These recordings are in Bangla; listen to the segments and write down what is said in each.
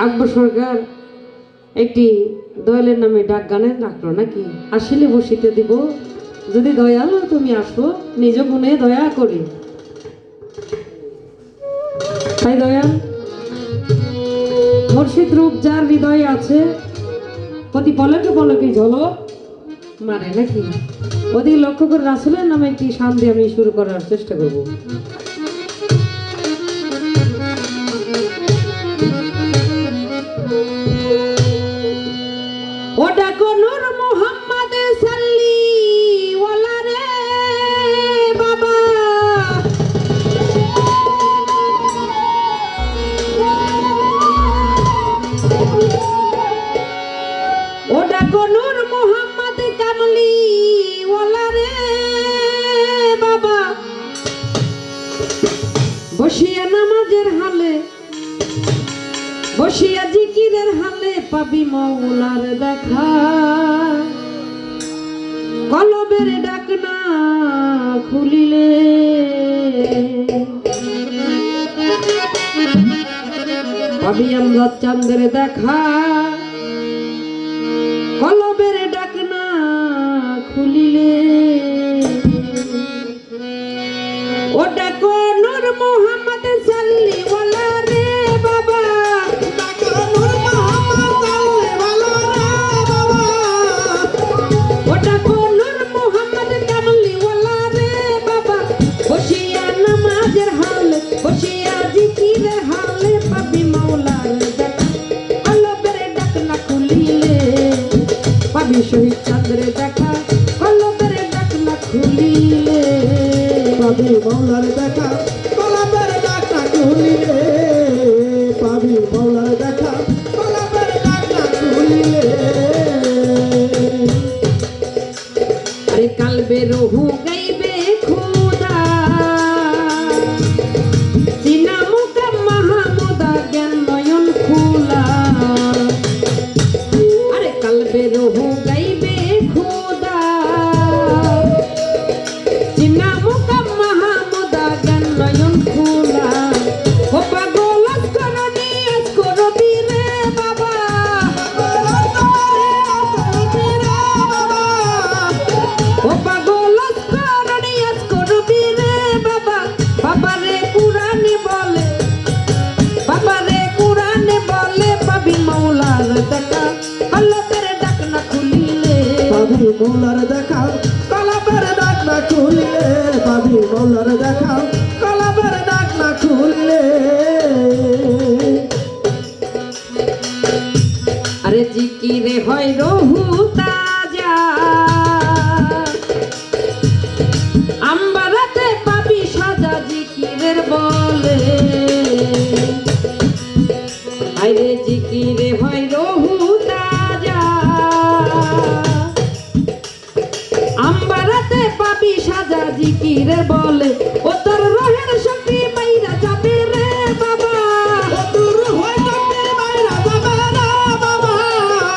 আকবর সরকার একটি দয়ালের নামে ডাক গানের ডাকলো নাকি, আসিলে বসিতে দিব, যদি দয়াল তুমি আসো নিজ গুণে দয়া করি। তাই দয়াল মুর্শিদ রূপ যার হৃদয়ে আছে, প্রতি পলকে পলকে ঝলক মারে নাকি। ওদিকে লক্ষ্য করে রাসূলের নামে একটি শান দিয়ে আমি শুরু করার চেষ্টা করব। ওটা কোনুর মোহাম্মদ সাল্লি ওয়ালা রে বাবা, ওটা কোনুর মোহাম্মদ কামলি ওয়ালা রে বাবা, বসিয়া নামাজের হালে বসিয়া জিকিরের হালে পাবি মৌলার দেখা, কলবের ডাক না খুলিলে পাবি আমরা চাঁদের দেখা, কলবের ডাক না খুলিলে। ওটা কোনুর মোহাম্মদ সাল্লি ওয়ালা রে বাবা, ওটা কোনুর মোহাম্মদ কামলি ওয়ালা রে বাবা, বসিয়া নামাজের হালে বসিয়া জিকিরের হালে পাবি মাওলার দেখা, কলবের ডাক না খুলিলে পাবি শহীদ চাঁদের দেখা, কলবের ডাক না খুলিলে পাবি মাওলার দেখা, কলবের ডাক না খুলিলে পাবি মাওলার দেখা, কলবের ডাক না খুলিলে। আরে কালবে রহু গাইবে খুদা, চিনা মুকা মাহমুদা জ্ঞান নয়ন খোলা। আরে কালবে রহু গাইবে খুদা, চিনা মুকা মাহমুদা জ্ঞান নয়ন খোলা। ও পাগল করনি করবি রে বাবা, ও পাগল করনি করবি রে বাবা। বাবারে কুরআনে বলে, বাবারে কুরআনে বলে পাবি মাওলার দেখা, কলবের ডাক না খুলিলে পাবি মাওলার দেখা, কলবের ডাক না খুলিলে পাবি মাওলার দেখা, কলবের ডাক না খুলিলে। আরে জিকিরে হয় রহু তাজা, আম্বারাতে পাবি সাজা জিকিরের বলে। আরে জিকিরে হয় রহু তাজা, আম্বারাতে পাবি সাজা জিকিরের বলে। ও তোর রহের শক্তি মাইরা যাবে রে বাবা, দূর হয়ে যাবে মাইরা যাবে রে বাবা,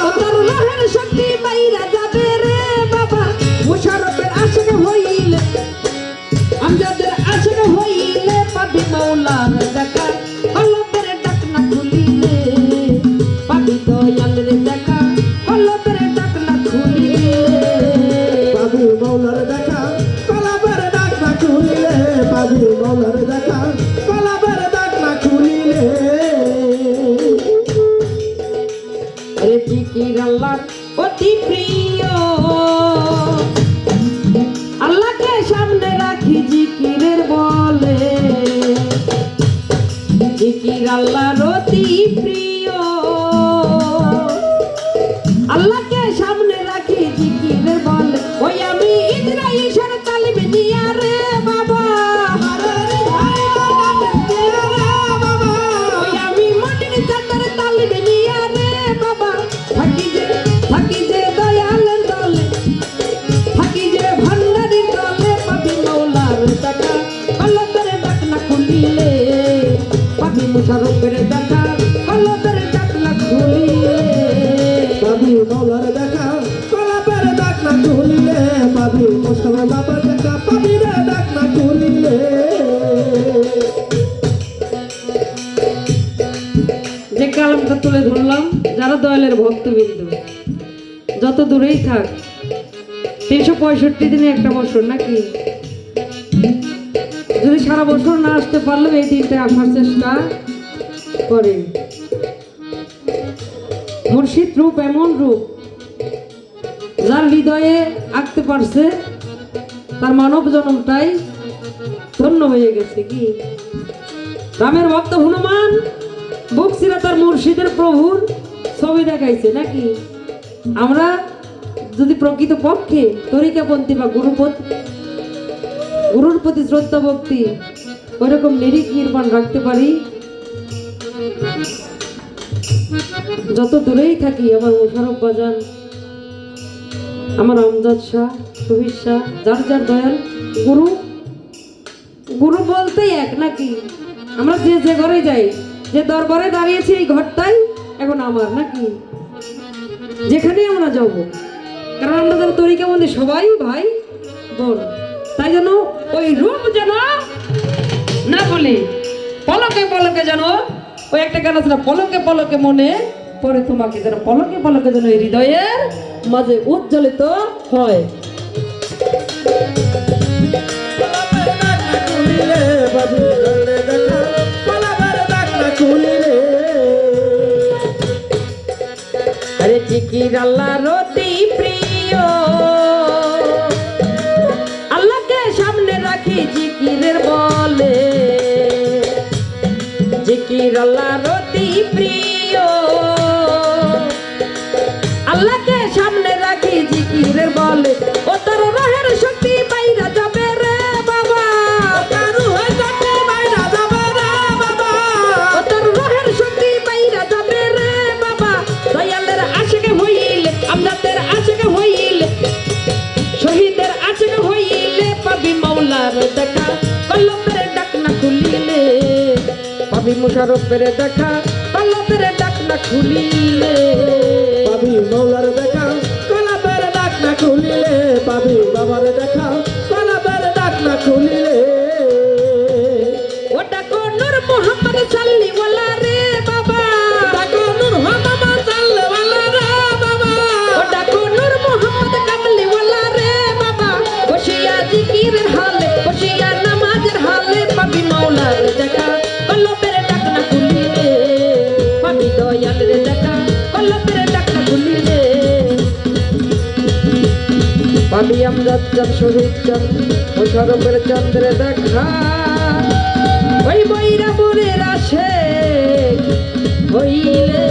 ও তোর রহের শক্তি মাইরা যাবে রে বাবা। মুশারফের আশিক হইলে, আমজাদের আশিক হইলে পাবি মাওলার দেখা, কলবের ডাক না খুলিলে পাবি দয়ালের দেখা, কলবের ডাক না খুলিলে পাবি মাওলার দেখা, কলবের ডাক না খুলিলে পাবি মাওলার দেখা, কলবের ডাক না খুলিলে। আরে জিকির আল্লাহর অতি প্রিয়, আল্লাহকে সামনে রাখি জিকিরের বলে। জিকির আল্লাহর অতি প্রিয়, আল্লাহকে সামনে রাখি জিকিরের বলে। ওই আমি ইসরাইলের তালিম দিয়া রে বাবা, ওই আমি মাটির চাঁদের তালিম দিয়া রে বাবা। থাকি যে দয়ালের দলে, থাকি যে ভান্ডারির দলে পাবি মাওলার দেখা, কলবের ডাক না খুলিলে পাবি মুশারফের দেখা, কলবের ডাক না কালামটা তুলে ধরলাম যারা দয়ালের ভক্তবৃন্দ যত দূরেই থাক 365 দিনে একটা বছর নাকি, যদি সারা বছর না আসতে পারলেও এই দিনটা আসার চেষ্টা করে। মুর্শিদ রূপ এমন রূপ যার হৃদয়ে আঁকতে পারছে তার মানব জন্মটাই ধন্য হয়ে গেছে। কি রামের ভক্ত হনুমান বুক ছিঁড়ে তার মুর্শিদের প্রভুর ছবি দেখাইছে নাকি। আমরা যদি প্রকৃত পক্ষে তরিকাপন্থী বা গুরুর প্রতি শ্রদ্ধা ভক্তি ওইরকম নিরিখ নির্মাণ রাখতে পারি, যত দূরেই থাকি আমার মোশারফ বাজান, আমার আমজাদ শাহ, শহীদ শাহ, যার যার দয়াল গুরু, গুরু বলতেই এক নাকি। আমরা যে যে ঘরে যাই, যে দরবারে দাঁড়িয়েছি এই ঘরটাই এখন আমার নাকি, যেখানে আমরা যাব, কারণ আমরা যারা তরিকা মধ্যে সবাই ভাই বোন, তাই যেন ওই রূপ যেন না বলে পলকে পলকে যেন ওই একটা গান আছে না, পলকে পলকে মনে পরে তোমাকে, যেন পলকে পলকে যেন এই হৃদয়ের মাঝে উজ্জ্বলিত হয়। আরে জিকির আল্লাহর অতি প্রিয়, আল্লাহকে সামনে রাখি জিকিরের বলে, জিকির আল্লাহর অতি প্রিয়, আল্লাহকে সামনে রাখি জিকিরের বলে, ও তার রহের শক্তি বাইরা যাবে রে বাবা, ও তার রহের শক্তি বাইরা যাবে রে বাবা, ও তার রহের শক্তি বাইরা যাবে রে বাবা। দয়ালের আশিকে হইলে, আমজাদের আশিকে হইলে, শহীদের আশিকে হইলে পাবি মাওলার দেখা, কলবের ডাক না খুলিলে পাবি মুশারফের দেখা, কলবের ডাক না খুলিলে পাবি মৌলার দেখা, কলাবের ডাক না খুলিলে পাবি বাবার দেখা, কলাবের ডাক না খুলিলে। ওটা কোনুর মোহাম্মদ সাল্লিওয়ালা রে বাবা, ডাকো নূর মোহাম্মদ সাল্লাল্লাহু রে বাবা, ওটা কোনুর মোহাম্মদ কামলিওয়ালা রে বাবা, বসিয়া জিকিরের হালে, বসিয়া নামাজের হালে পাবি মাওলার দেখা, কলবের ডাক না খুলিলে পাবি দয়ালের দেখা, কলবের ডাক না খুলিলে পাবি আমজাদ চাঁদ, শহীদ চাঁদ, মোশারফের চন্দ্রে দেখা, ওই বৈরা বুড়ের আসে হইলে